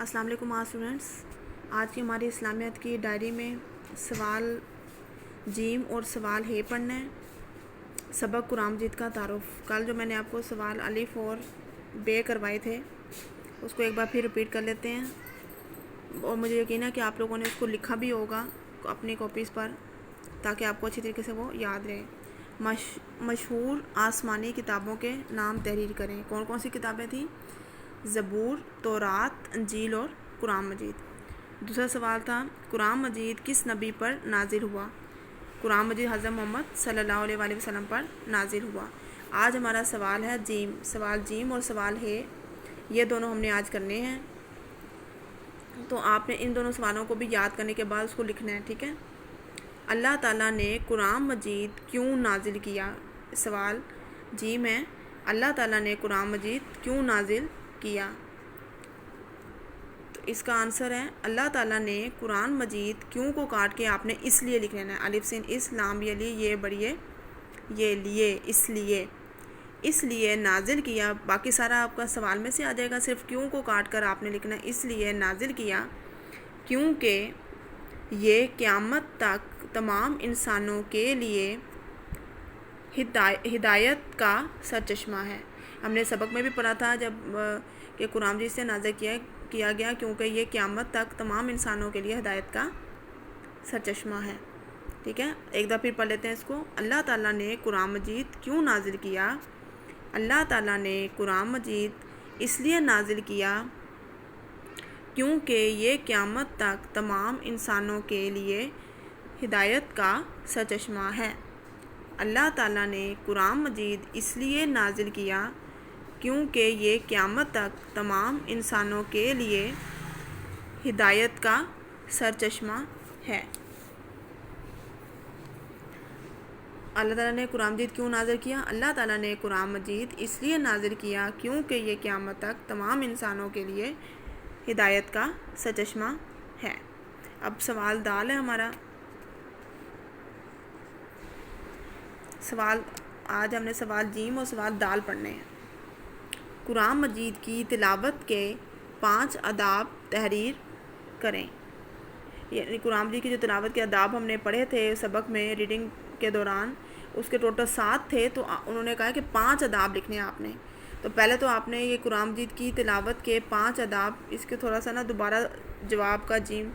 السلام علیکم اسٹوڈنٹس، آج کی ہماری اسلامیات کی ڈائری میں سوال جیم اور سوال ہے پڑھنا ہے۔ سبق قرآن مجید کا تعارف۔ کل جو میں نے آپ کو سوال الف اور بے کروائے تھے اس کو ایک بار پھر رپیٹ کر لیتے ہیں، اور مجھے یقین ہے کہ آپ لوگوں نے اس کو لکھا بھی ہوگا اپنی کاپیز پر تاکہ آپ کو اچھی طریقے سے وہ یاد رہے۔ مشہور آسمانی کتابوں کے نام تحریر کریں۔ کون کون سی کتابیں تھیں؟ زبور، تورات، انجیل اور قرآن مجید۔ دوسرا سوال تھا قرآن مجید کس نبی پر نازل ہوا؟ قرآن مجید حضرت محمد صلی اللہ علیہ وآلہ وسلم پر نازل ہوا۔ آج ہمارا سوال ہے جیم۔ سوال جیم اور سوال ہے، یہ دونوں ہم نے آج کرنے ہیں، تو آپ نے ان دونوں سوالوں کو بھی یاد کرنے کے بعد اس کو لکھنا ہے، ٹھیک ہے؟ اللہ تعالیٰ نے قرآن مجید کیوں نازل کیا؟ سوال جیم ہے، اللہ تعالیٰ نے قرآن مجید کیوں نازل کیا؟ تو اس کا آنسر ہے اللہ تعالیٰ نے قرآن مجید کیوں کو کاٹ کے آپ نے اس لیے لکھ لینا ہے۔ الف سین اس، لام یہ لی، یہ بڑھیے یہ لیے، اس لیے نازل کیا۔ باقی سارا آپ کا سوال میں سے آ جائے گا، صرف کیوں کو کاٹ کر آپ نے لکھنا ہے اس لیے نازل کیا کیونکہ یہ قیامت تک تمام انسانوں کے لیے ہدایت کا سرچشمہ ہے۔ ہم نے سبق میں بھی پڑھا تھا جب کہ قرآن مجید سے نازل کیا گیا کیونکہ یہ قیامت تک تمام انسانوں کے لیے ہدایت کا سرچشمہ ہے، ٹھیک ہے؟ ایک دفعہ پھر پڑھ لیتے ہیں اس کو۔ اللہ تعالیٰ نے قرآن مجید کیوں نازل کیا؟ اللہ تعالیٰ نے قرآن مجید اس لیے نازل کیا کیونکہ یہ قیامت تک تمام انسانوں کے لیے ہدایت کا سرچشمہ ہے۔ اللہ تعالیٰ نے قرآن مجید اس لیے نازل کیا کیونکہ یہ قیامت تک تمام انسانوں کے لیے ہدایت کا سرچشمہ ہے۔ اللہ تعالیٰ نے قرآن مجید کیوں نازل کیا؟ اللہ تعالیٰ نے قرآن مجید اس لیے نازل کیا کیونکہ یہ قیامت تک تمام انسانوں کے لیے ہدایت کا سرچشمہ ہے۔ اب سوال دال ہے ہمارا۔ آج ہم نے سوال جیم اور سوال دال پڑھنے ہیں۔ قرآن مجید کی تلاوت کے 5 آداب تحریر کریں۔ یعنی قرآن مجید کی جو تلاوت کے آداب ہم نے پڑھے تھے سبق میں ریڈنگ کے دوران، اس کے ٹوٹل 7 تھے، تو انہوں نے کہا کہ 5 آداب لکھنے ہیں آپ نے۔ تو پہلے تو آپ نے یہ قرآن مجید کی تلاوت کے 5 آداب، اس کے تھوڑا سا دوبارہ جواب کا جیم،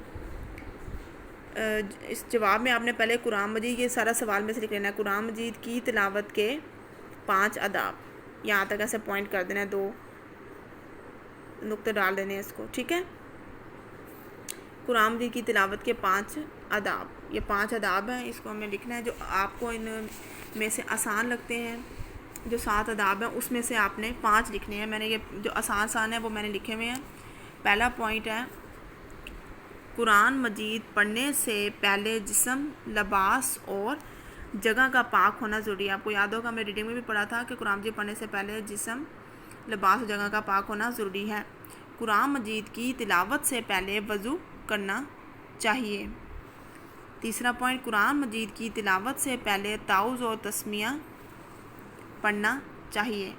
اس جواب میں آپ نے پہلے قرآن مجید یہ سارا سوال میں سے لکھ لینا ہے۔ قرآن مجید کی تلاوت کے 5 آداب، یہاں تک ایسے پوائنٹ کر دینا ہے، 2 نقطے ڈال دینے ہیں اس کو، ٹھیک ہے؟ قرآن مجید کی تلاوت کے 5 آداب، یہ 5 آداب ہیں، اس کو ہمیں لکھنا ہے۔ جو آپ کو ان میں سے آسان لگتے ہیں، جو 7 آداب ہیں اس میں سے آپ نے 5 لکھنے ہیں۔ میں نے یہ جو آسان ہیں وہ میں نے لکھے ہوئے ہیں۔ پہلا پوائنٹ ہے قرآن مجید پڑھنے سے پہلے جسم، لباس اور جگہ کا پاک ہونا ضروری ہے۔ آپ کو یاد ہوگا ہم نے ریڈنگ میں بھی پڑھا تھا کہ قرآن مجید پڑھنے سے پہلے جسم، لباس اور جگہ کا پاک ہونا ضروری ہے۔ قرآن مجید کی تلاوت سے پہلے وضو کرنا چاہیے۔ تیسرا پوائنٹ قرآن مجید کی تلاوت سے پہلے تعوذ اور تسمیہ پڑھنا چاہیے۔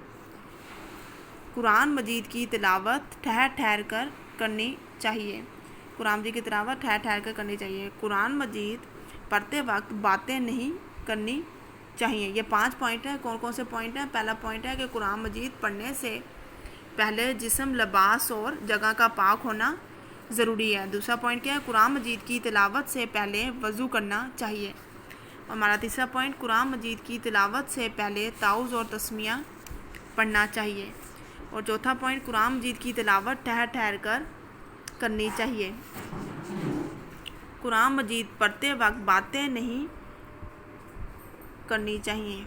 قرآن مجید کی تلاوت ٹھہر ٹھہر کر کرنی چاہیے۔ قرآن مجید کی تلاوت ٹھہر ٹھہر کر کرنی چاہیے۔ قرآن مجید پڑھتے وقت باتیں نہیں کرنی چاہیے۔ یہ 5 پوائنٹ ہیں۔ کون کون سے پوائنٹ ہیں؟ پہلا پوائنٹ ہے کہ قرآن مجید پڑھنے سے پہلے جسم، لباس اور جگہ کا پاک ہونا ضروری ہے۔ دوسرا پوائنٹ کیا ہے؟ قرآن مجید کی تلاوت سے پہلے وضو کرنا چاہیے۔ ہمارا تیسرا پوائنٹ قرآن مجید کی تلاوت سے پہلے تعوذ اور تسمیہ پڑھنا چاہیے۔ اور چوتھا پوائنٹ قرآن مجید کی تلاوت ٹھہر ٹھہر کر کرنی چاہیے۔ قرآن مجید پڑھتے وقت باتیں نہیں کرنی چاہیے۔